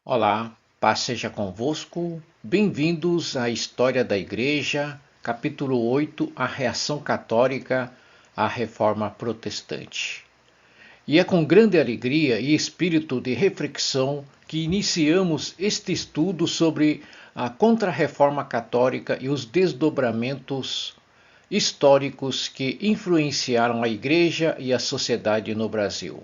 Olá, paz seja convosco. Bem-vindos à História da Igreja, capítulo 8, a reação católica à Reforma Protestante. E é com grande alegria e espírito de reflexão que iniciamos este estudo sobre a Contra-Reforma Católica e os desdobramentos históricos que influenciaram a Igreja e a sociedade no Brasil.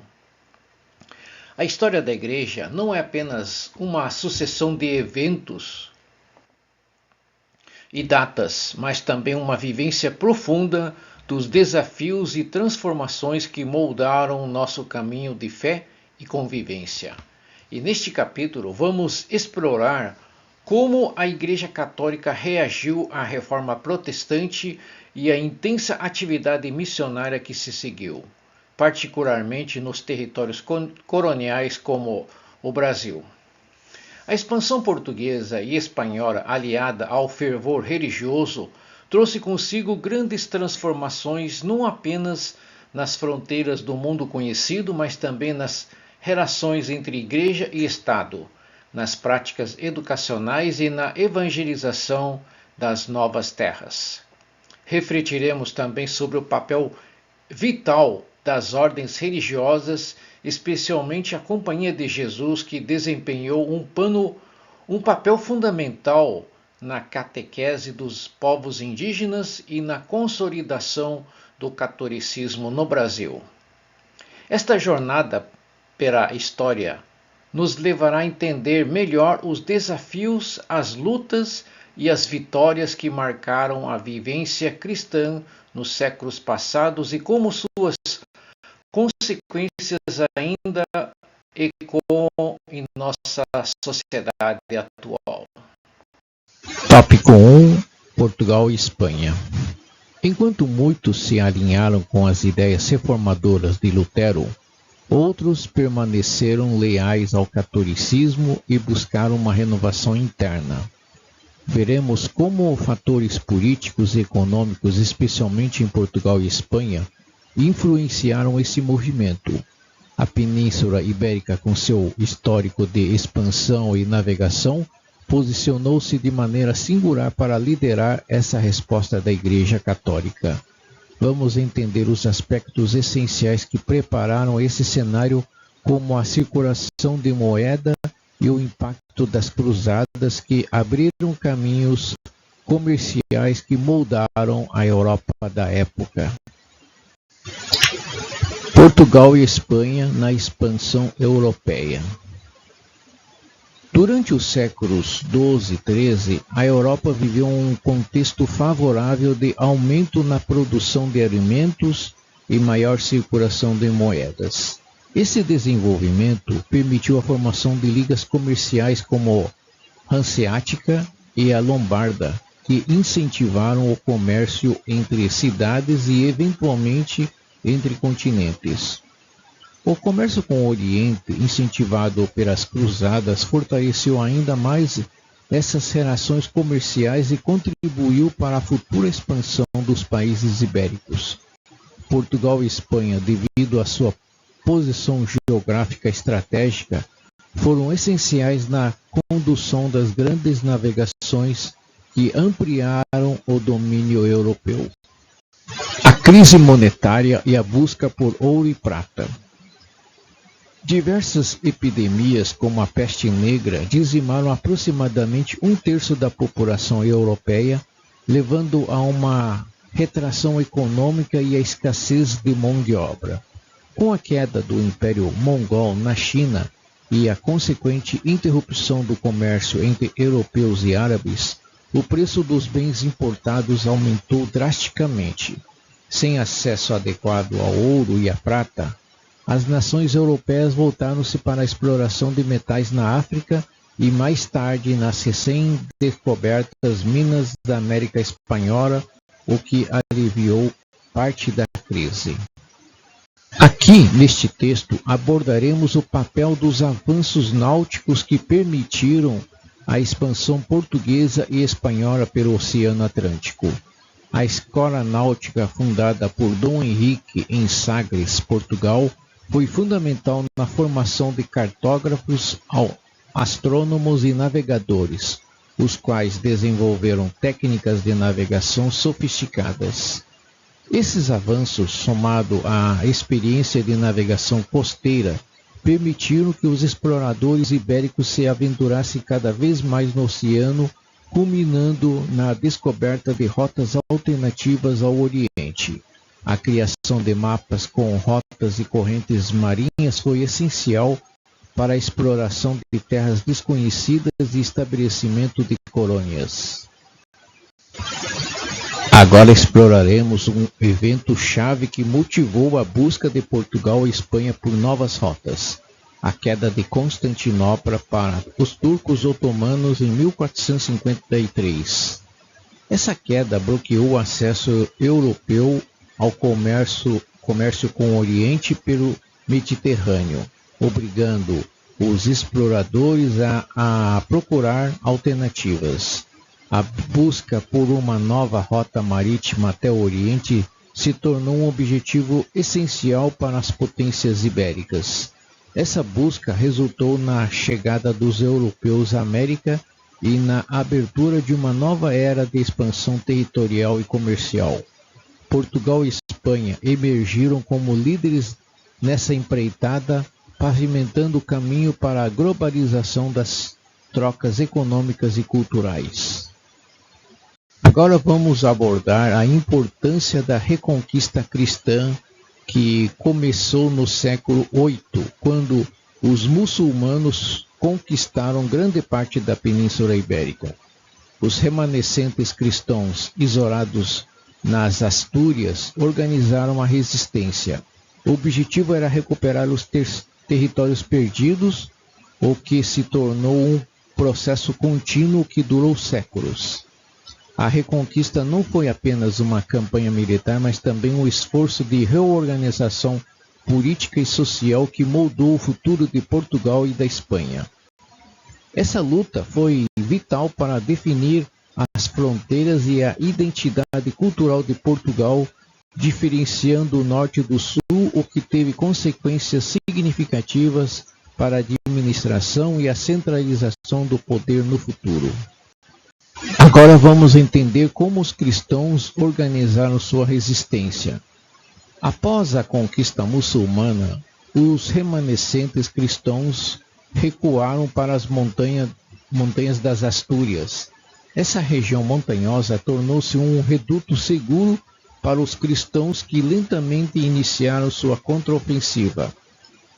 A história da Igreja não é apenas uma sucessão de eventos e datas, mas também uma vivência profunda dos desafios e transformações que moldaram nosso caminho de fé e convivência. E neste capítulo vamos explorar como a Igreja Católica reagiu à Reforma Protestante e à intensa atividade missionária que se seguiu, particularmente nos territórios coloniais como o Brasil. A expansão portuguesa e espanhola, aliada ao fervor religioso, trouxe consigo grandes transformações não apenas nas fronteiras do mundo conhecido, mas também nas relações entre Igreja e Estado, nas práticas educacionais e na evangelização das novas terras. Refletiremos também sobre o papel vital das ordens religiosas, especialmente a Companhia de Jesus, que desempenhou um papel fundamental na catequese dos povos indígenas e na consolidação do catolicismo no Brasil. Esta jornada pela história nos levará a entender melhor os desafios, as lutas e as vitórias que marcaram a vivência cristã nos séculos passados e como suas consequências ainda ecoam em nossa sociedade atual. Tópico 1: Portugal e Espanha. Enquanto muitos se alinharam com as ideias reformadoras de Lutero, outros permaneceram leais ao catolicismo e buscaram uma renovação interna. Veremos como fatores políticos e econômicos, especialmente em Portugal e Espanha, influenciaram esse movimento. A Península Ibérica, com seu histórico de expansão e navegação, posicionou-se de maneira singular para liderar essa resposta da Igreja Católica. Vamos entender os aspectos essenciais que prepararam esse cenário, como a circulação de moeda e o impacto das cruzadas que abriram caminhos comerciais que moldaram a Europa da época. Portugal e Espanha na expansão europeia. Durante os séculos XII e XIII, a Europa viveu um contexto favorável de aumento na produção de alimentos e maior circulação de moedas. Esse desenvolvimento permitiu a formação de ligas comerciais como a Hanseática e a Lombarda, que incentivaram o comércio entre cidades e, eventualmente, entre continentes. O comércio com o Oriente, incentivado pelas cruzadas, fortaleceu ainda mais essas relações comerciais e contribuiu para a futura expansão dos países ibéricos. Portugal e Espanha, devido à sua posição geográfica estratégica, foram essenciais na condução das grandes navegações que ampliaram o domínio europeu. A crise monetária e a busca por ouro e prata. Diversas epidemias, como a peste negra, dizimaram aproximadamente um terço da população europeia, levando a uma retração econômica e a escassez de mão de obra. Com a queda do Império Mongol na China e a consequente interrupção do comércio entre europeus e árabes, o preço dos bens importados aumentou drasticamente. Sem acesso adequado ao ouro e à prata, as nações europeias voltaram-se para a exploração de metais na África e mais tarde nas recém-descobertas minas da América Espanhola, o que aliviou parte da crise. Aqui, neste texto, abordaremos o papel dos avanços náuticos que permitiram a expansão portuguesa e espanhola pelo Oceano Atlântico. A escola náutica fundada por Dom Henrique em Sagres, Portugal, foi fundamental na formação de cartógrafos astrônomos e navegadores, os quais desenvolveram técnicas de navegação sofisticadas. Esses avanços, somado à experiência de navegação costeira, permitiram que os exploradores ibéricos se aventurassem cada vez mais no oceano, culminando na descoberta de rotas alternativas ao Oriente. A criação de mapas com rotas e correntes marinhas foi essencial para a exploração de terras desconhecidas e estabelecimento de colônias. Agora exploraremos um evento-chave que motivou a busca de Portugal e Espanha por novas rotas: a queda de Constantinopla para os turcos otomanos em 1453. Essa queda bloqueou o acesso europeu ao comércio com o Oriente pelo Mediterrâneo, obrigando os exploradores a procurar alternativas. A busca por uma nova rota marítima até o Oriente se tornou um objetivo essencial para as potências ibéricas. Essa busca resultou na chegada dos europeus à América e na abertura de uma nova era de expansão territorial e comercial. Portugal e Espanha emergiram como líderes nessa empreitada, pavimentando o caminho para a globalização das trocas econômicas e culturais. Agora vamos abordar a importância da reconquista cristã que começou no século VIII, quando os muçulmanos conquistaram grande parte da Península Ibérica. Os remanescentes cristãos, isolados nas Astúrias, organizaram a resistência. O objetivo era recuperar os territórios perdidos, o que se tornou um processo contínuo que durou séculos. A reconquista não foi apenas uma campanha militar, mas também um esforço de reorganização política e social que moldou o futuro de Portugal e da Espanha. Essa luta foi vital para definir as fronteiras e a identidade cultural de Portugal, diferenciando o norte do sul, o que teve consequências significativas para a administração e a centralização do poder no futuro. Agora vamos entender como os cristãos organizaram sua resistência. Após a conquista muçulmana, os remanescentes cristãos recuaram para as montanhas das Astúrias. Essa região montanhosa tornou-se um reduto seguro para os cristãos que lentamente iniciaram sua contraofensiva.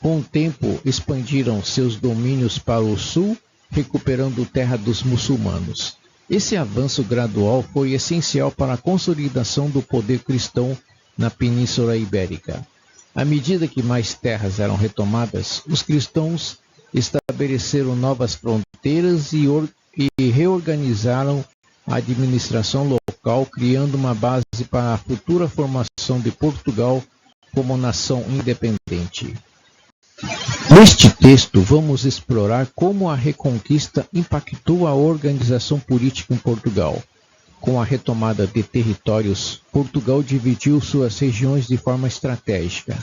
Com o tempo, expandiram seus domínios para o sul, recuperando terra dos muçulmanos. Esse avanço gradual foi essencial para a consolidação do poder cristão na Península Ibérica. À medida que mais terras eram retomadas, os cristãos estabeleceram novas fronteiras e reorganizaram a administração local, criando uma base para a futura formação de Portugal como nação independente. Neste texto, vamos explorar como a Reconquista impactou a organização política em Portugal. Com a retomada de territórios, Portugal dividiu suas regiões de forma estratégica.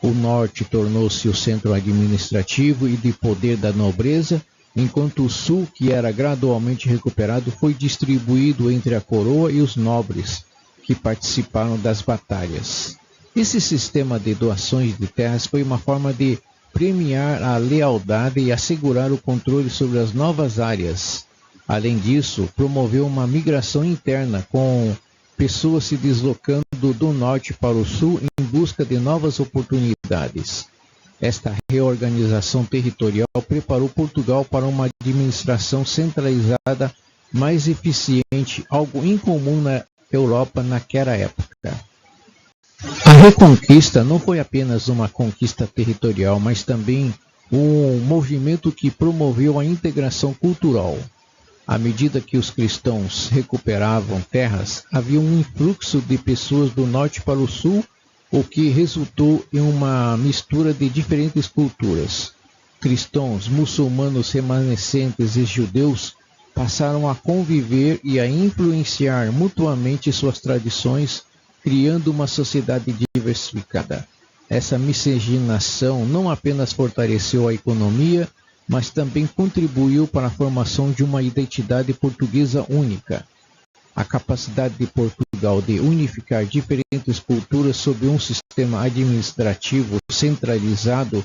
O norte tornou-se o centro administrativo e de poder da nobreza, enquanto o sul, que era gradualmente recuperado, foi distribuído entre a coroa e os nobres, que participaram das batalhas. Esse sistema de doações de terras foi uma forma de premiar a lealdade e assegurar o controle sobre as novas áreas. Além disso, promoveu uma migração interna, com pessoas se deslocando do norte para o sul em busca de novas oportunidades. Esta reorganização territorial preparou Portugal para uma administração centralizada mais eficiente, algo incomum na Europa naquela época. A Reconquista não foi apenas uma conquista territorial, mas também um movimento que promoveu a integração cultural. À medida que os cristãos recuperavam terras, havia um influxo de pessoas do norte para o sul, o que resultou em uma mistura de diferentes culturas. Cristãos, muçulmanos remanescentes e judeus passaram a conviver e a influenciar mutuamente suas tradições, criando uma sociedade diversificada. Essa miscigenação não apenas fortaleceu a economia, mas também contribuiu para a formação de uma identidade portuguesa única. A capacidade de Portugal de unificar diferentes culturas sob um sistema administrativo centralizado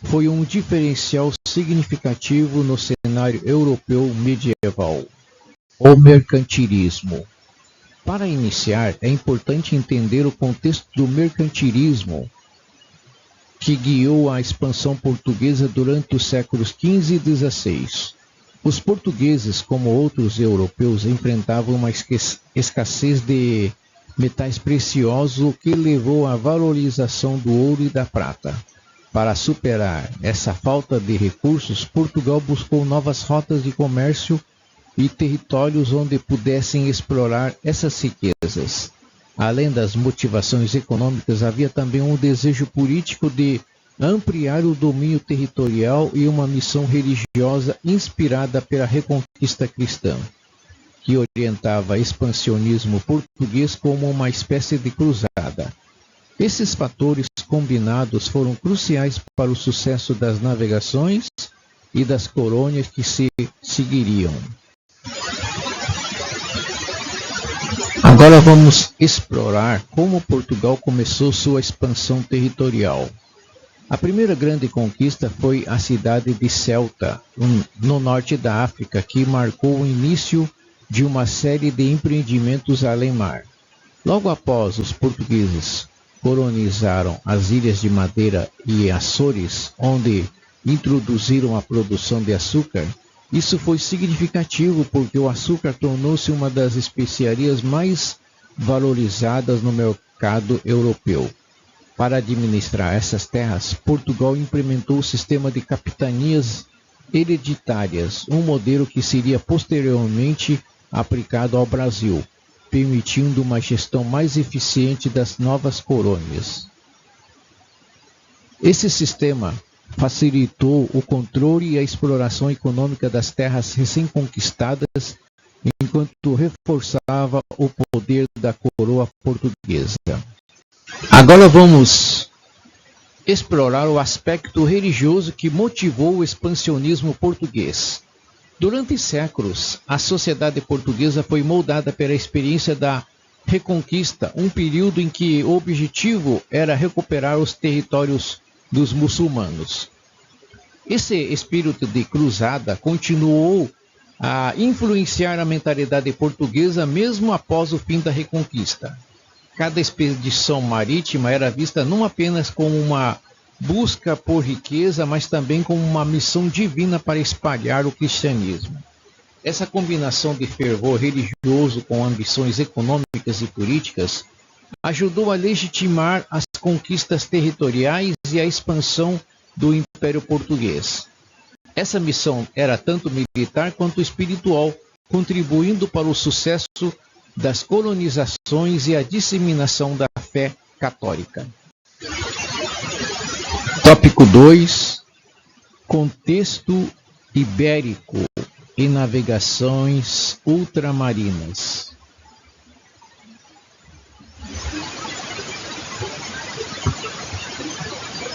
foi um diferencial significativo no cenário europeu medieval. O mercantilismo. Para iniciar, é importante entender o contexto do mercantilismo que guiou a expansão portuguesa durante os séculos XV e XVI. Os portugueses, como outros europeus, enfrentavam uma escassez de metais preciosos, o que levou à valorização do ouro e da prata. Para superar essa falta de recursos, Portugal buscou novas rotas de comércio e territórios onde pudessem explorar essas riquezas. Além das motivações econômicas, havia também um desejo político de ampliar o domínio territorial e uma missão religiosa inspirada pela reconquista cristã, que orientava o expansionismo português como uma espécie de cruzada. Esses fatores combinados foram cruciais para o sucesso das navegações e das colônias que se seguiriam. Agora vamos explorar como Portugal começou sua expansão territorial. A primeira grande conquista foi a cidade de Ceuta, no norte da África, que marcou o início de uma série de empreendimentos além mar. Logo após os portugueses colonizaram as Ilhas de Madeira e Açores, onde introduziram a produção de açúcar, isso foi significativo porque o açúcar tornou-se uma das especiarias mais valorizadas no mercado europeu. Para administrar essas terras, Portugal implementou o sistema de capitanias hereditárias, um modelo que seria posteriormente aplicado ao Brasil, permitindo uma gestão mais eficiente das novas colônias. Esse sistema facilitou o controle e a exploração econômica das terras recém-conquistadas, enquanto reforçava o poder da coroa portuguesa. Agora vamos explorar o aspecto religioso que motivou o expansionismo português. Durante séculos, a sociedade portuguesa foi moldada pela experiência da Reconquista, um período em que o objetivo era recuperar os territórios dos muçulmanos. Esse espírito de cruzada continuou a influenciar a mentalidade portuguesa mesmo após o fim da Reconquista. Cada expedição marítima era vista não apenas como uma busca por riqueza, mas também como uma missão divina para espalhar o cristianismo. Essa combinação de fervor religioso com ambições econômicas e políticas ajudou a legitimar as conquistas territoriais e a expansão do Império Português. Essa missão era tanto militar quanto espiritual, contribuindo para o sucesso das colonizações e a disseminação da fé católica. Tópico 2. Contexto ibérico e navegações ultramarinas.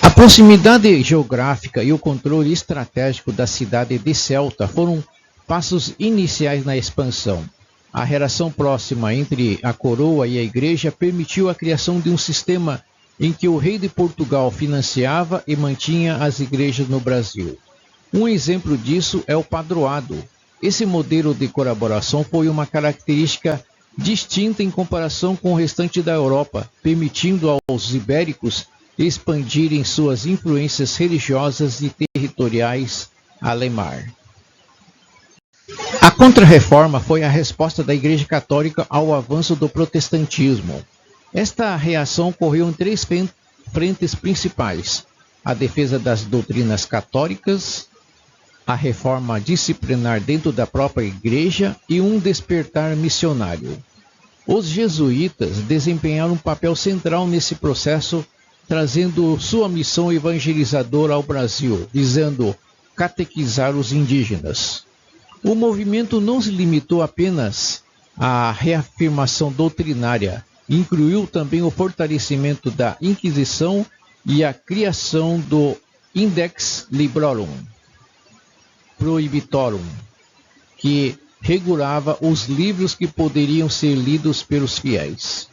A proximidade geográfica e o controle estratégico da cidade de Ceuta foram passos iniciais na expansão. A relação próxima entre a coroa e a igreja permitiu a criação de um sistema em que o rei de Portugal financiava e mantinha as igrejas no Brasil. Um exemplo disso é o padroado. Esse modelo de colaboração foi uma característica distinta em comparação com o restante da Europa, permitindo aos ibéricos expandirem suas influências religiosas e territoriais além mar. A Contra-Reforma foi a resposta da Igreja Católica ao avanço do protestantismo. Esta reação ocorreu em três frentes principais: a defesa das doutrinas católicas, a reforma disciplinar dentro da própria Igreja e um despertar missionário. Os jesuítas desempenharam um papel central nesse processo, trazendo sua missão evangelizadora ao Brasil, visando catequizar os indígenas. O movimento não se limitou apenas à reafirmação doutrinária, incluiu também o fortalecimento da Inquisição e a criação do Index Librorum. Prohibitorum, que regulava os livros que poderiam ser lidos pelos fiéis.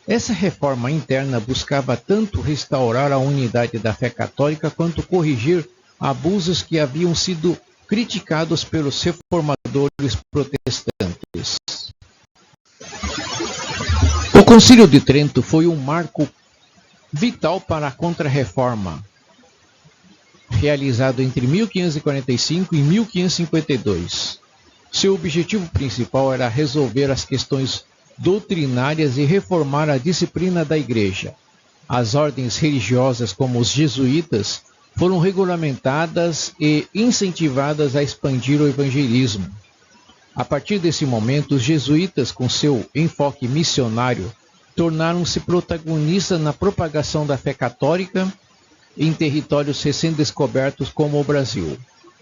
Essa reforma interna buscava tanto restaurar a unidade da fé católica quanto corrigir abusos que haviam sido criticados pelos reformadores protestantes. O Concílio de Trento foi um marco vital para a Contra-Reforma, realizado entre 1545 e 1552. Seu objetivo principal era resolver as questões doutrinárias e reformar a disciplina da Igreja. As ordens religiosas, como os jesuítas, foram regulamentadas e incentivadas a expandir o evangelismo. A partir desse momento, os jesuítas, com seu enfoque missionário, tornaram-se protagonistas na propagação da fé católica em territórios recém-descobertos como o Brasil.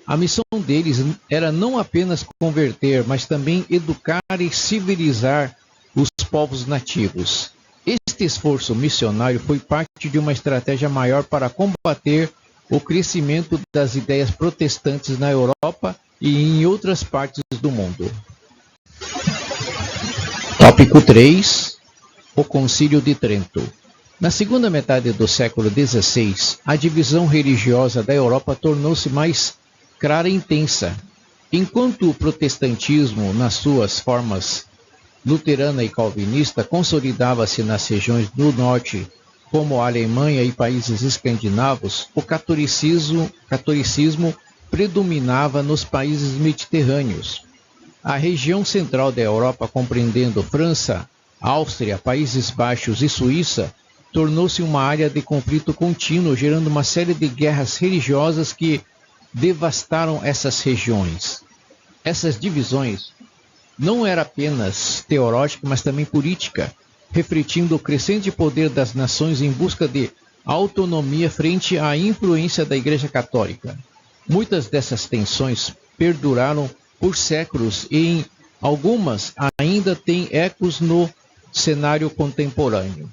A missão deles era não apenas converter, mas também educar e civilizar os povos nativos. Este esforço missionário foi parte de uma estratégia maior para combater o crescimento das ideias protestantes na Europa e em outras partes do mundo. Tópico 3. O Concílio de Trento. Na segunda metade do século XVI, a divisão religiosa da Europa tornou-se mais clara e intensa. Enquanto o protestantismo, nas suas formas luterana e calvinista, consolidava-se nas regiões do norte, como a Alemanha e países escandinavos, o catolicismo predominava nos países mediterrâneos. A região central da Europa, compreendendo França, Áustria, Países Baixos e Suíça, tornou-se uma área de conflito contínuo, gerando uma série de guerras religiosas que devastaram essas regiões. Essas divisões não eram apenas teológicas, mas também política, refletindo o crescente poder das nações em busca de autonomia frente à influência da Igreja Católica. Muitas dessas tensões perduraram por séculos e em algumas ainda têm ecos no cenário contemporâneo.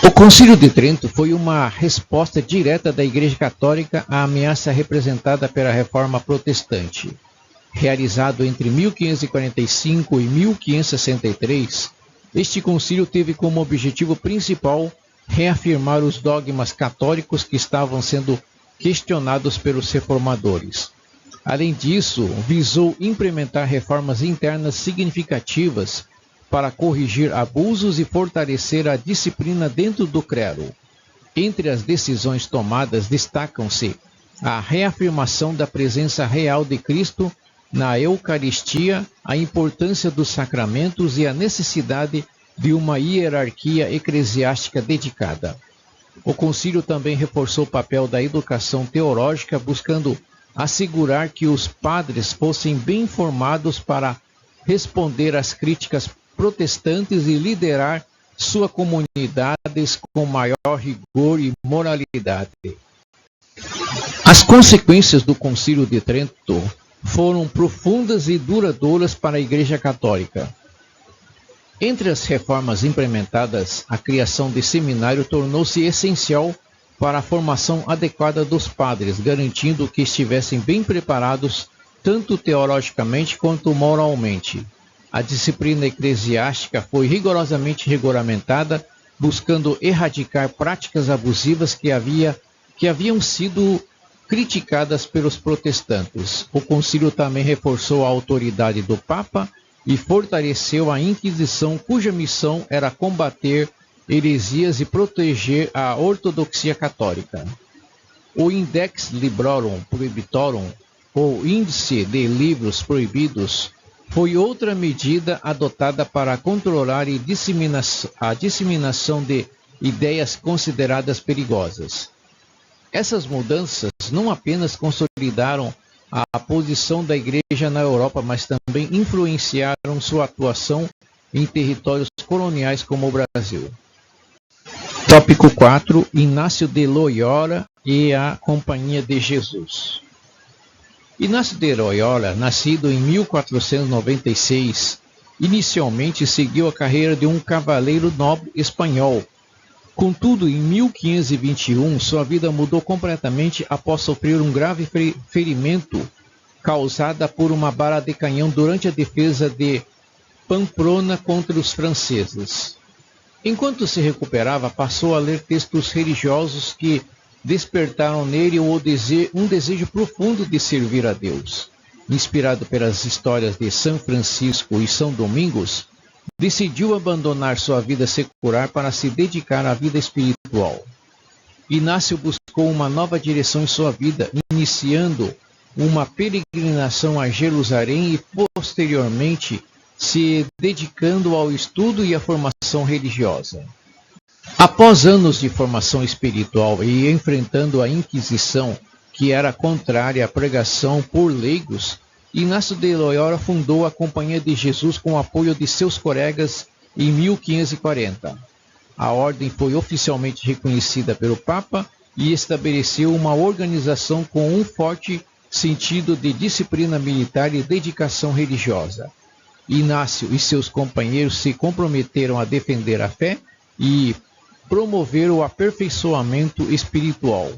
O Concílio de Trento foi uma resposta direta da Igreja Católica à ameaça representada pela Reforma Protestante. Realizado entre 1545 e 1563, este concílio teve como objetivo principal reafirmar os dogmas católicos que estavam sendo questionados pelos reformadores. Além disso, visou implementar reformas internas significativas para corrigir abusos e fortalecer a disciplina dentro do clero. Entre as decisões tomadas destacam-se a reafirmação da presença real de Cristo na Eucaristia, a importância dos sacramentos e a necessidade de uma hierarquia eclesiástica dedicada. O concílio também reforçou o papel da educação teológica, buscando assegurar que os padres fossem bem informados para responder às críticas protestantes e liderar suas comunidades com maior rigor e moralidade. As consequências do Concílio de Trento foram profundas e duradouras para a Igreja Católica. Entre as reformas implementadas, a criação de seminário tornou-se essencial para a formação adequada dos padres, garantindo que estivessem bem preparados tanto teologicamente quanto moralmente. A disciplina eclesiástica foi rigorosamente regulamentada, buscando erradicar práticas abusivas que haviam sido criticadas pelos protestantes. O concílio também reforçou a autoridade do Papa e fortaleceu a Inquisição, cuja missão era combater heresias e proteger a ortodoxia católica. O Index Librorum Prohibitorum, ou Índice de Livros Proibidos, foi outra medida adotada para controlar a disseminação de ideias consideradas perigosas. Essas mudanças não apenas consolidaram a posição da Igreja na Europa, mas também influenciaram sua atuação em territórios coloniais como o Brasil. Tópico 4. Inácio de Loyola e a Companhia de Jesus. Inácio de Loyola, nascido em 1496, inicialmente seguiu a carreira de um cavaleiro nobre espanhol, Contudo, em 1521, sua vida mudou completamente após sofrer um grave ferimento causada por uma bala de canhão durante a defesa de Pamplona contra os franceses. Enquanto se recuperava, passou a ler textos religiosos que despertaram nele um desejo profundo de servir a Deus. Inspirado pelas histórias de São Francisco e São Domingos, decidiu abandonar sua vida secular para se dedicar à vida espiritual. Inácio buscou uma nova direção em sua vida, iniciando uma peregrinação a Jerusalém e, posteriormente, se dedicando ao estudo e à formação religiosa. Após anos de formação espiritual e enfrentando a Inquisição, que era contrária à pregação por leigos, Inácio de Loyola fundou a Companhia de Jesus com o apoio de seus colegas em 1540. A ordem foi oficialmente reconhecida pelo Papa e estabeleceu uma organização com um forte sentido de disciplina militar e dedicação religiosa. Inácio e seus companheiros se comprometeram a defender a fé e promover o aperfeiçoamento espiritual.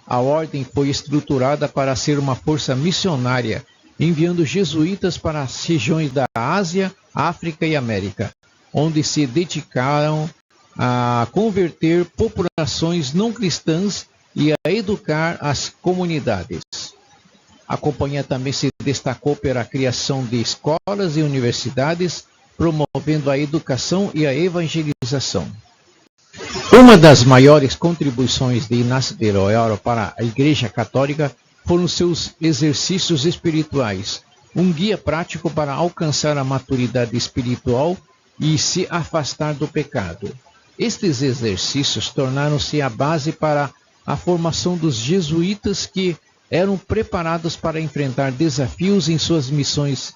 A ordem foi estruturada para ser uma força missionária, enviando jesuítas para as regiões da Ásia, África e América, onde se dedicaram a converter populações não cristãs e a educar as comunidades. A companhia também se destacou pela criação de escolas e universidades, promovendo a educação e a evangelização. Uma das maiores contribuições de Inácio de Loyola para a Igreja Católica foram seus exercícios espirituais, um guia prático para alcançar a maturidade espiritual e se afastar do pecado. Estes exercícios tornaram-se a base para a formação dos jesuítas, que eram preparados para enfrentar desafios em suas missões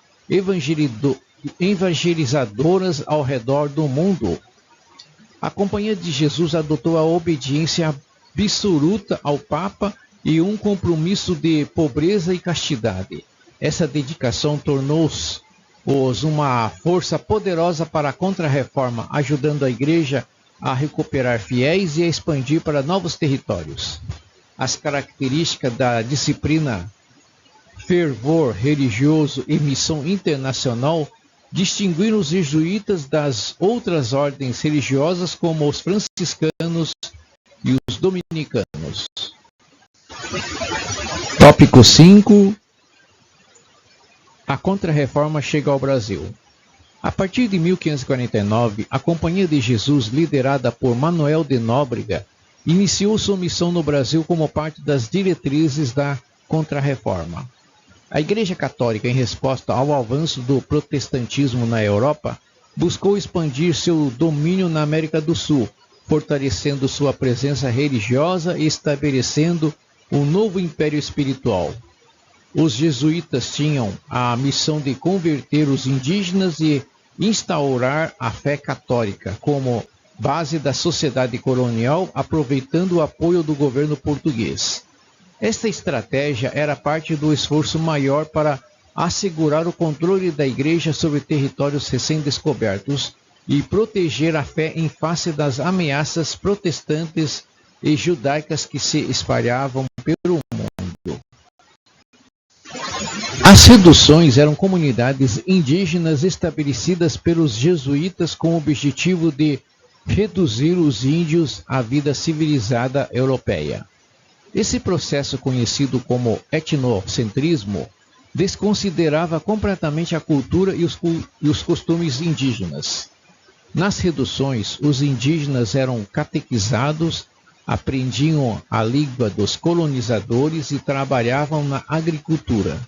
evangelizadoras ao redor do mundo. A Companhia de Jesus adotou a obediência absoluta ao Papa e um compromisso de pobreza e castidade. Essa dedicação tornou-os uma força poderosa para a Contra-Reforma, ajudando a Igreja a recuperar fiéis e a expandir para novos territórios. As características da disciplina, fervor religioso e missão internacional distinguiram os jesuítas das outras ordens religiosas, como os franciscanos e os dominicanos. Tópico 5. A Contra-Reforma chega ao Brasil. A partir de 1549, a Companhia de Jesus, liderada por Manuel de Nóbrega, iniciou sua missão no Brasil como parte das diretrizes da Contra-Reforma. A Igreja Católica, em resposta ao avanço do protestantismo na Europa, buscou expandir seu domínio na América do Sul, fortalecendo sua presença religiosa e estabelecendo um novo império espiritual. Os jesuítas tinham a missão de converter os indígenas e instaurar a fé católica como base da sociedade colonial, aproveitando o apoio do governo português. Esta estratégia era parte do esforço maior para assegurar o controle da Igreja sobre territórios recém-descobertos e proteger a fé em face das ameaças protestantes e judaicas que se espalhavam pelo mundo. As reduções eram comunidades indígenas estabelecidas pelos jesuítas com o objetivo de reduzir os índios à vida civilizada europeia. Esse processo, conhecido como etnocentrismo, desconsiderava completamente a cultura e os costumes indígenas. Nas reduções, os indígenas eram catequizados, aprendiam a língua dos colonizadores e trabalhavam na agricultura.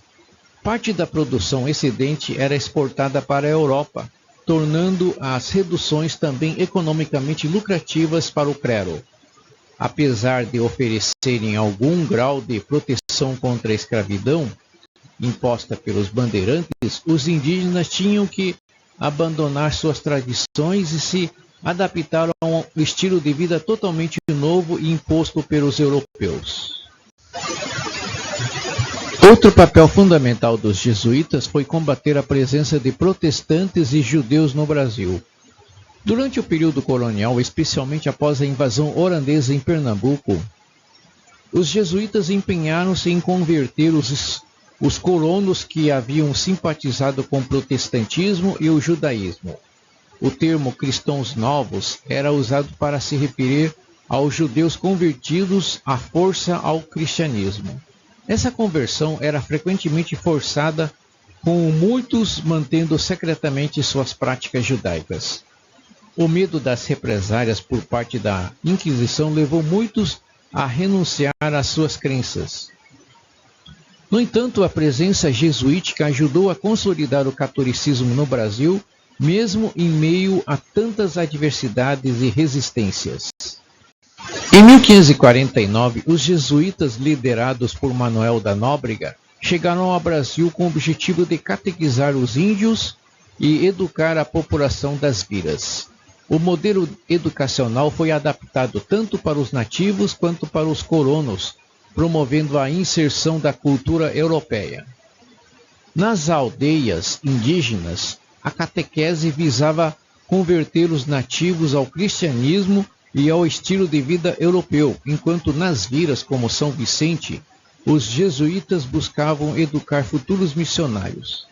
Parte da produção excedente era exportada para a Europa, tornando as reduções também economicamente lucrativas para o clero. Apesar de oferecerem algum grau de proteção contra a escravidão imposta pelos bandeirantes, os indígenas tinham que abandonar suas tradições e se adaptar a um estilo de vida totalmente novo e imposto pelos europeus. Outro papel fundamental dos jesuítas foi combater a presença de protestantes e judeus no Brasil. Durante o período colonial, especialmente após a invasão holandesa em Pernambuco, os jesuítas empenharam-se em converter os colonos que haviam simpatizado com o protestantismo e o judaísmo. O termo cristãos novos era usado para se referir aos judeus convertidos à força ao cristianismo. Essa conversão era frequentemente forçada, com muitos mantendo secretamente suas práticas judaicas. O medo das represálias por parte da Inquisição levou muitos a renunciar às suas crenças. No entanto, a presença jesuítica ajudou a consolidar o catolicismo no Brasil, mesmo em meio a tantas adversidades e resistências. Em 1549, os jesuítas, liderados por Manuel da Nóbrega, chegaram ao Brasil com o objetivo de catequizar os índios e educar a população das vilas. O modelo educacional foi adaptado tanto para os nativos quanto para os colonos, promovendo a inserção da cultura europeia. Nas aldeias indígenas, a catequese visava converter os nativos ao cristianismo e ao estilo de vida europeu, enquanto nas vilas como São Vicente, os jesuítas buscavam educar futuros missionários.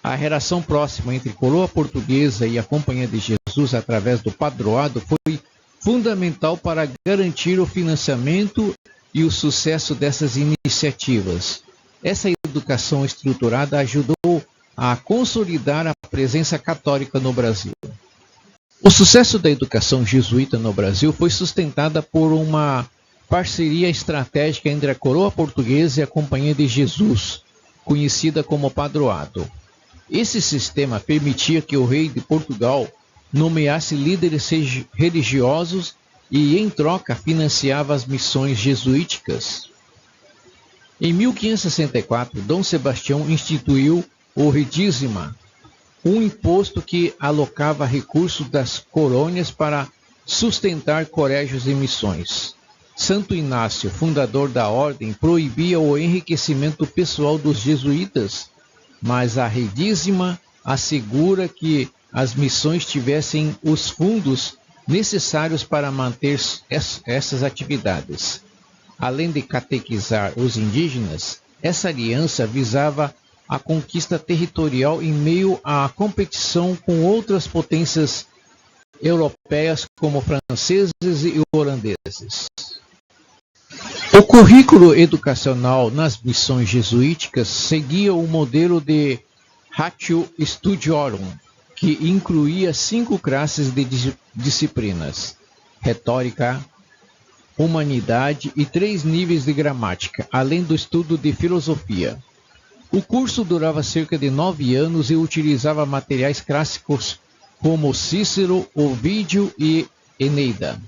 A relação próxima entre coroa portuguesa e a Companhia de Jesus através do padroado foi fundamental para garantir o financiamento e o sucesso dessas iniciativas. Essa educação estruturada ajudou a consolidar a presença católica no Brasil. O sucesso da educação jesuíta no Brasil foi sustentada por uma parceria estratégica entre a coroa portuguesa e a Companhia de Jesus, conhecida como padroado. Esse sistema permitia que o rei de Portugal nomeasse líderes religiosos e, em troca, financiava as missões jesuíticas. Em 1564, Dom Sebastião instituiu o redízima, um imposto que alocava recursos das colônias para sustentar colégios e missões. Santo Inácio, fundador da ordem, proibia o enriquecimento pessoal dos jesuítas, mas a redízima assegura que as missões tivessem os fundos necessários para manter essas atividades. Além de catequizar os indígenas, essa aliança visava a conquista territorial em meio à competição com outras potências europeias como franceses e holandeses. O currículo educacional nas missões jesuíticas seguia o modelo de Ratio Studiorum, que incluía 5 classes de disciplinas: retórica, humanidade e 3 níveis de gramática, além do estudo de filosofia. O curso durava cerca de 9 anos e utilizava materiais clássicos como Cícero, Ovídio e Eneida.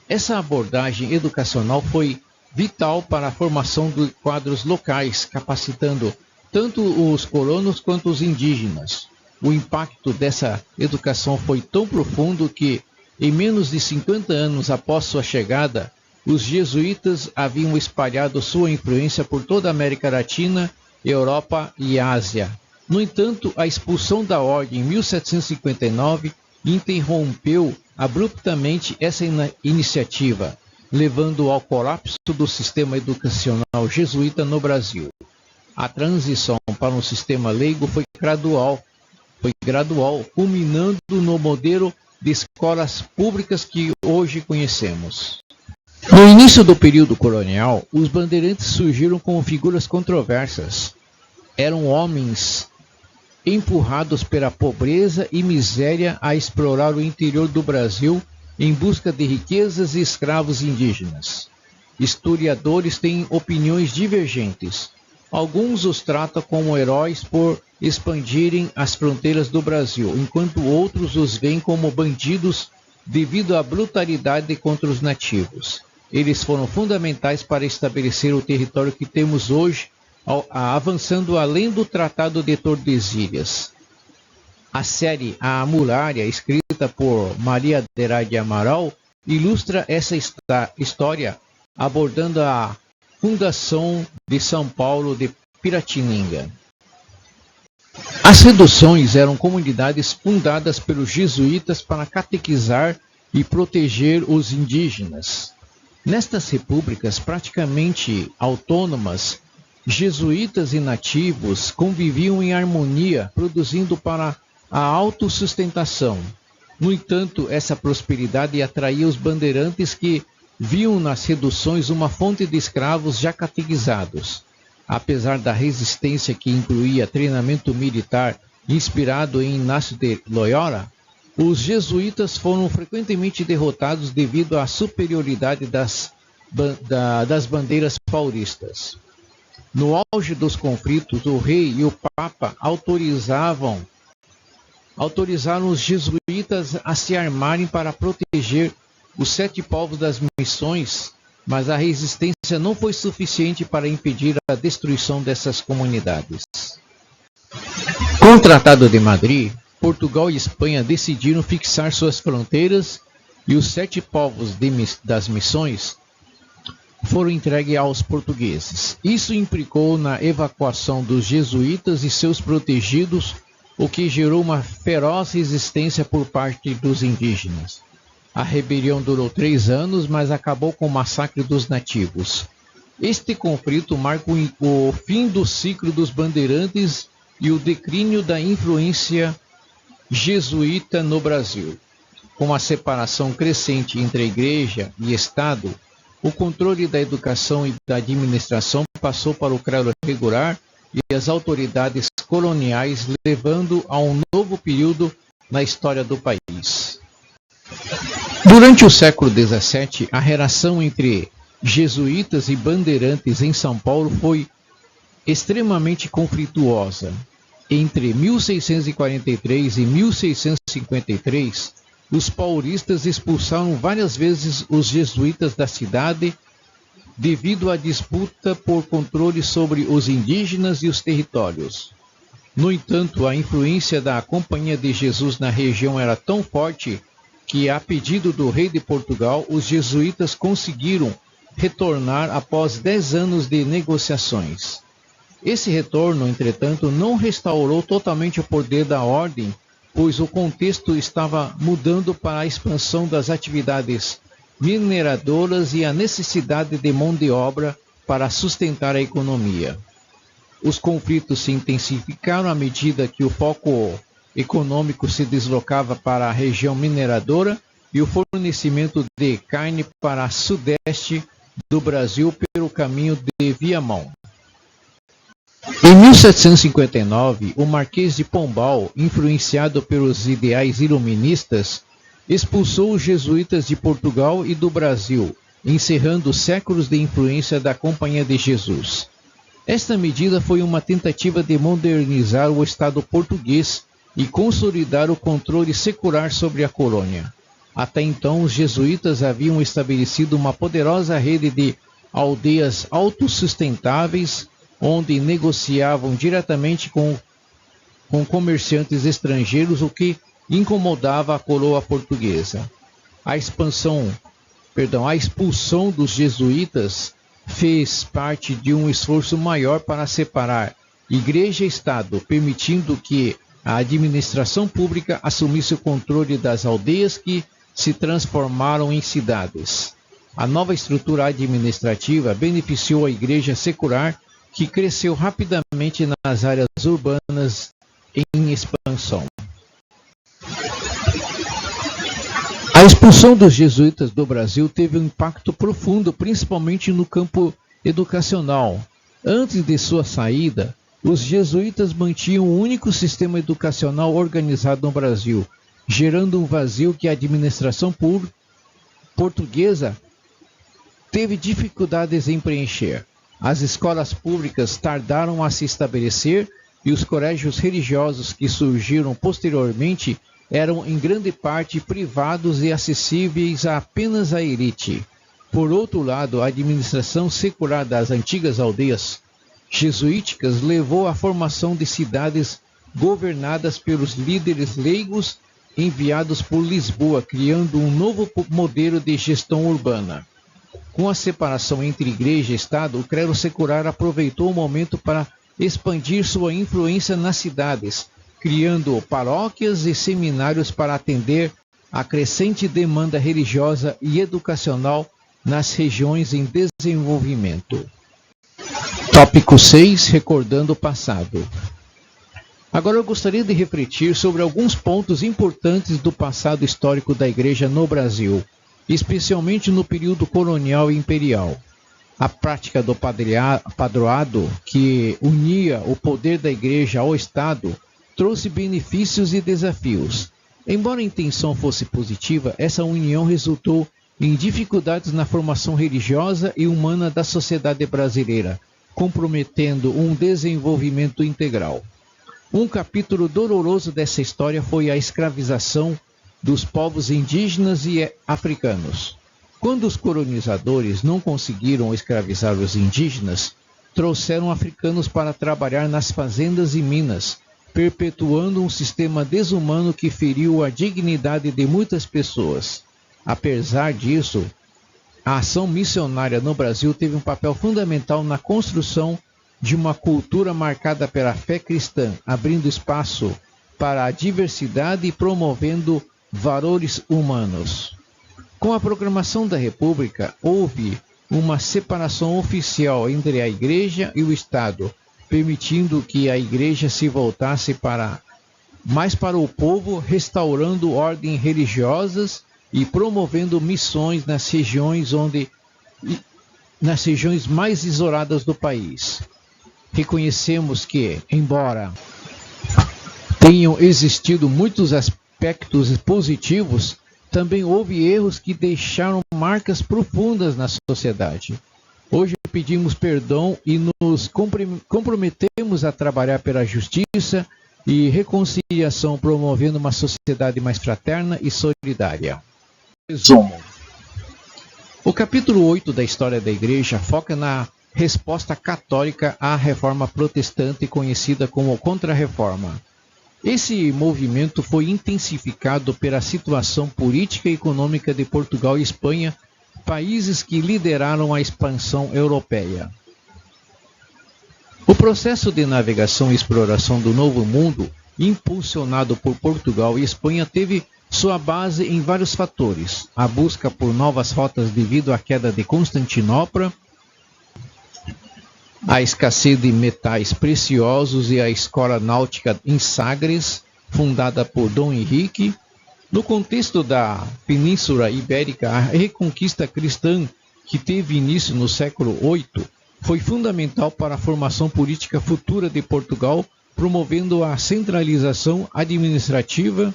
Essa abordagem educacional foi vital para a formação de quadros locais, capacitando tanto os colonos quanto os indígenas. O impacto dessa educação foi tão profundo que, em menos de 50 anos após sua chegada, os jesuítas haviam espalhado sua influência por toda a América Latina, Europa e Ásia. No entanto, a expulsão da ordem em 1759 interrompeu abruptamente essa iniciativa, levando ao colapso do sistema educacional jesuíta no Brasil. A transição para um sistema leigo foi gradual, culminando no modelo de escolas públicas que hoje conhecemos. No início do período colonial, os bandeirantes surgiram como figuras controversas. Eram homens empurrados pela pobreza e miséria a explorar o interior do Brasil em busca de riquezas e escravos indígenas. Historiadores têm opiniões divergentes. Alguns os tratam como heróis por expandirem as fronteiras do Brasil, enquanto outros os veem como bandidos devido à brutalidade contra os nativos. Eles foram fundamentais para estabelecer o território que temos hoje, avançando além do Tratado de Tordesilhas. A série A Muralha, escrita por Maria Adelaide Amaral, ilustra essa história, abordando a fundação de São Paulo de Piratininga. As reduções eram comunidades fundadas pelos jesuítas para catequizar e proteger os indígenas. Nestas repúblicas praticamente autônomas, jesuítas e nativos conviviam em harmonia, produzindo para a autossustentação. No entanto, essa prosperidade atraía os bandeirantes que viam nas reduções uma fonte de escravos já catequizados. Apesar da resistência que incluía treinamento militar inspirado em Inácio de Loyola, os jesuítas foram frequentemente derrotados devido à superioridade das bandeiras paulistas. No auge dos conflitos, o rei e o papa autorizaram os jesuítas a se armarem para proteger os 7 povos das missões, mas a resistência não foi suficiente para impedir a destruição dessas comunidades. Com o Tratado de Madrid, Portugal e Espanha decidiram fixar suas fronteiras e os 7 povos das missões foram entregues aos portugueses. Isso implicou na evacuação dos jesuítas e seus protegidos, o que gerou uma feroz resistência por parte dos indígenas. A rebelião durou 3 anos, mas acabou com o massacre dos nativos. Este conflito marca o fim do ciclo dos bandeirantes e o declínio da influência jesuíta no Brasil. Com a separação crescente entre a Igreja e Estado, o controle da educação e da administração passou para o clero regular e as autoridades coloniais, levando a um novo período na história do país. Durante o século XVII, a relação entre jesuítas e bandeirantes em São Paulo foi extremamente conflituosa. Entre 1643 e 1653, os paulistas expulsaram várias vezes os jesuítas da cidade devido à disputa por controle sobre os indígenas e os territórios. No entanto, a influência da Companhia de Jesus na região era tão forte que, a pedido do rei de Portugal, os jesuítas conseguiram retornar após 10 anos de negociações. Esse retorno, entretanto, não restaurou totalmente o poder da ordem, pois o contexto estava mudando para a expansão das atividades mineradoras e a necessidade de mão de obra para sustentar a economia. Os conflitos se intensificaram à medida que o foco econômico se deslocava para a região mineradora e o fornecimento de carne para o sudeste do Brasil pelo caminho de Viamão. Em 1759, o Marquês de Pombal, influenciado pelos ideais iluministas, expulsou os jesuítas de Portugal e do Brasil, encerrando séculos de influência da Companhia de Jesus. Esta medida foi uma tentativa de modernizar o Estado português e consolidar o controle secular sobre a colônia. Até então, os jesuítas haviam estabelecido uma poderosa rede de aldeias autossustentáveis, onde negociavam diretamente com comerciantes estrangeiros, o que incomodava a coroa portuguesa. A expulsão dos jesuítas fez parte de um esforço maior para separar Igreja e Estado, permitindo que a administração pública assumisse o controle das aldeias que se transformaram em cidades. A nova estrutura administrativa beneficiou a Igreja secular, que cresceu rapidamente nas áreas urbanas em expansão. A expulsão dos jesuítas do Brasil teve um impacto profundo, principalmente no campo educacional. Antes de sua saída, os jesuítas mantinham o único sistema educacional organizado no Brasil, gerando um vazio que a administração portuguesa teve dificuldades em preencher. As escolas públicas tardaram a se estabelecer e os colégios religiosos que surgiram posteriormente eram em grande parte privados e acessíveis apenas à elite. Por outro lado, a administração secular das antigas aldeias jesuíticas levou à formação de cidades governadas pelos líderes leigos enviados por Lisboa, criando um novo modelo de gestão urbana. Com a separação entre Igreja e Estado, o clero secular aproveitou o momento para expandir sua influência nas cidades, criando paróquias e seminários para atender a crescente demanda religiosa e educacional nas regiões em desenvolvimento. Tópico 6. Recordando o passado. Agora eu gostaria de refletir sobre alguns pontos importantes do passado histórico da Igreja no Brasil, especialmente no período colonial e imperial. A prática do padroado, que unia o poder da Igreja ao Estado, trouxe benefícios e desafios. Embora a intenção fosse positiva, essa união resultou em dificuldades na formação religiosa e humana da sociedade brasileira, comprometendo um desenvolvimento integral. Um capítulo doloroso dessa história foi a escravização dos povos indígenas e africanos. Quando os colonizadores não conseguiram escravizar os indígenas, trouxeram africanos para trabalhar nas fazendas e minas, perpetuando um sistema desumano que feriu a dignidade de muitas pessoas. Apesar disso, a ação missionária no Brasil teve um papel fundamental na construção de uma cultura marcada pela fé cristã, abrindo espaço para a diversidade e promovendo valores humanos. Com a proclamação da República, houve uma separação oficial entre a Igreja e o Estado, permitindo que a Igreja se voltasse mais para o povo, restaurando ordens religiosas e promovendo missões nas regiões mais isoladas do país. Reconhecemos que, embora tenham existido muitos aspectos positivos, também houve erros que deixaram marcas profundas na sociedade. Hoje pedimos perdão e nos comprometemos a trabalhar pela justiça e reconciliação, promovendo uma sociedade mais fraterna e solidária. Resumo. O capítulo 8 da história da Igreja foca na resposta católica à reforma protestante, conhecida como Contra-Reforma. Esse movimento foi intensificado pela situação política e econômica de Portugal e Espanha, países que lideraram a expansão europeia. O processo de navegação e exploração do Novo Mundo, impulsionado por Portugal e Espanha, teve sua base em vários fatores: a busca por novas rotas devido à queda de Constantinopla, a escassez de metais preciosos e a escola náutica em Sagres, fundada por Dom Henrique. No contexto da Península Ibérica, a reconquista cristã, que teve início no século VIII, foi fundamental para a formação política futura de Portugal, promovendo a centralização administrativa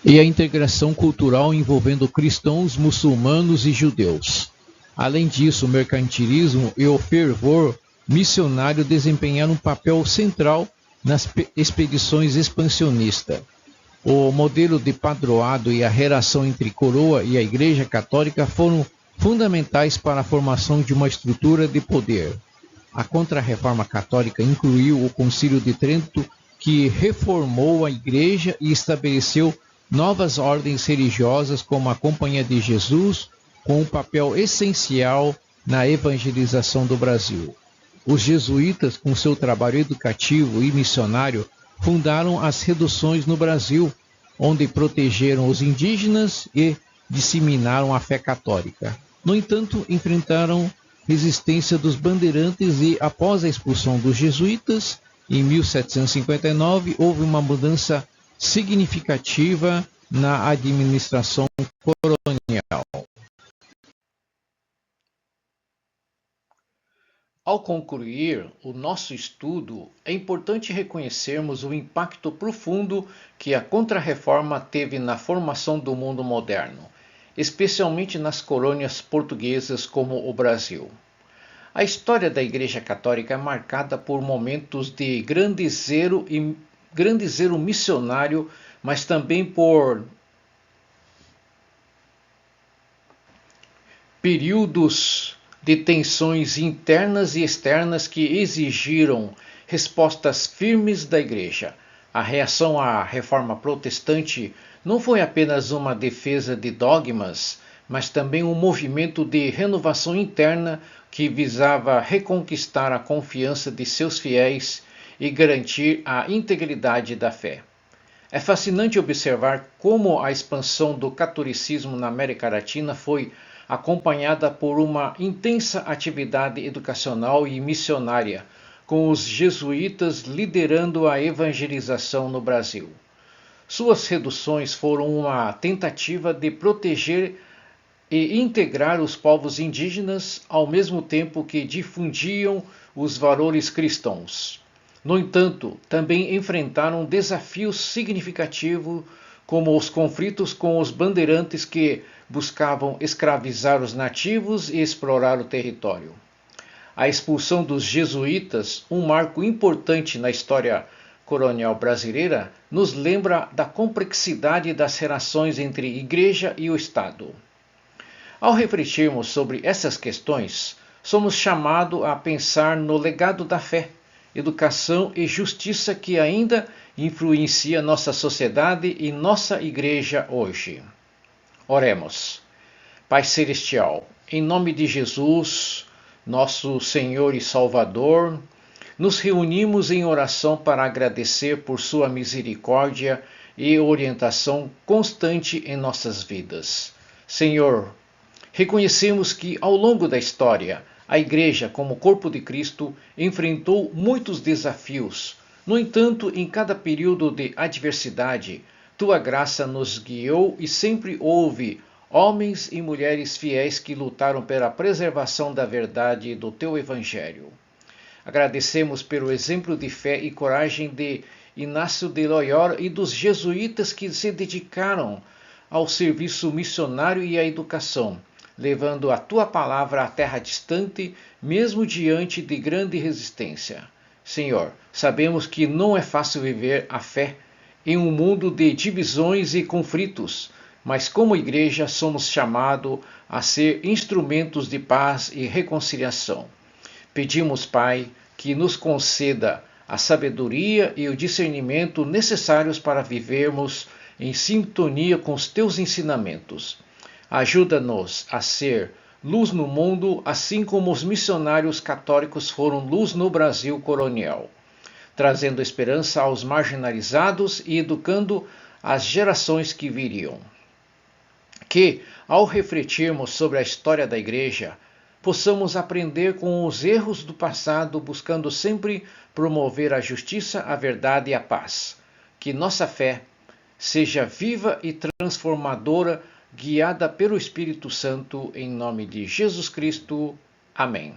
e a integração cultural envolvendo cristãos, muçulmanos e judeus. Além disso, o mercantilismo e o fervor missionário desempenharam um papel central nas expedições expansionistas. O modelo de padroado e a relação entre coroa e a Igreja Católica foram fundamentais para a formação de uma estrutura de poder. A Contra-Reforma Católica incluiu o Concílio de Trento, que reformou a Igreja e estabeleceu novas ordens religiosas, como a Companhia de Jesus, com um papel essencial na evangelização do Brasil. Os jesuítas, com seu trabalho educativo e missionário, fundaram as reduções no Brasil, onde protegeram os indígenas e disseminaram a fé católica. No entanto, enfrentaram resistência dos bandeirantes e, após a expulsão dos jesuítas, em 1759, houve uma mudança significativa na administração colonial. Ao concluir o nosso estudo, é importante reconhecermos o impacto profundo que a Contra-Reforma teve na formação do mundo moderno, especialmente nas colônias portuguesas como o Brasil. A história da Igreja Católica é marcada por momentos de grande zelo missionário, mas também por períodos de tensões internas e externas que exigiram respostas firmes da Igreja. A reação à reforma protestante não foi apenas uma defesa de dogmas, mas também um movimento de renovação interna que visava reconquistar a confiança de seus fiéis e garantir a integridade da fé. É fascinante observar como a expansão do catolicismo na América Latina foi acompanhada por uma intensa atividade educacional e missionária, com os jesuítas liderando a evangelização no Brasil. Suas reduções foram uma tentativa de proteger e integrar os povos indígenas ao mesmo tempo que difundiam os valores cristãos. No entanto, também enfrentaram desafios significativos, como os conflitos com os bandeirantes que buscavam escravizar os nativos e explorar o território. A expulsão dos jesuítas, um marco importante na história colonial brasileira, nos lembra da complexidade das relações entre Igreja e o Estado. Ao refletirmos sobre essas questões, somos chamados a pensar no legado da fé, educação e justiça que ainda influencia nossa sociedade e nossa Igreja hoje. Oremos. Pai Celestial, em nome de Jesus, nosso Senhor e Salvador, nos reunimos em oração para agradecer por sua misericórdia e orientação constante em nossas vidas. Senhor, reconhecemos que ao longo da história, a Igreja, como corpo de Cristo, enfrentou muitos desafios. No entanto, em cada período de adversidade, tua graça nos guiou e sempre houve homens e mulheres fiéis que lutaram pela preservação da verdade do teu Evangelho. Agradecemos pelo exemplo de fé e coragem de Inácio de Loyola e dos jesuítas que se dedicaram ao serviço missionário e à educação, levando a tua palavra à terra distante, mesmo diante de grande resistência. Senhor, sabemos que não é fácil viver a fé em um mundo de divisões e conflitos, mas como igreja somos chamados a ser instrumentos de paz e reconciliação. Pedimos, Pai, que nos conceda a sabedoria e o discernimento necessários para vivermos em sintonia com os teus ensinamentos. Ajuda-nos a ser luz no mundo, assim como os missionários católicos foram luz no Brasil colonial, trazendo esperança aos marginalizados e educando as gerações que viriam. Que, ao refletirmos sobre a história da Igreja, possamos aprender com os erros do passado, buscando sempre promover a justiça, a verdade e a paz. Que nossa fé seja viva e transformadora, guiada pelo Espírito Santo, em nome de Jesus Cristo. Amém.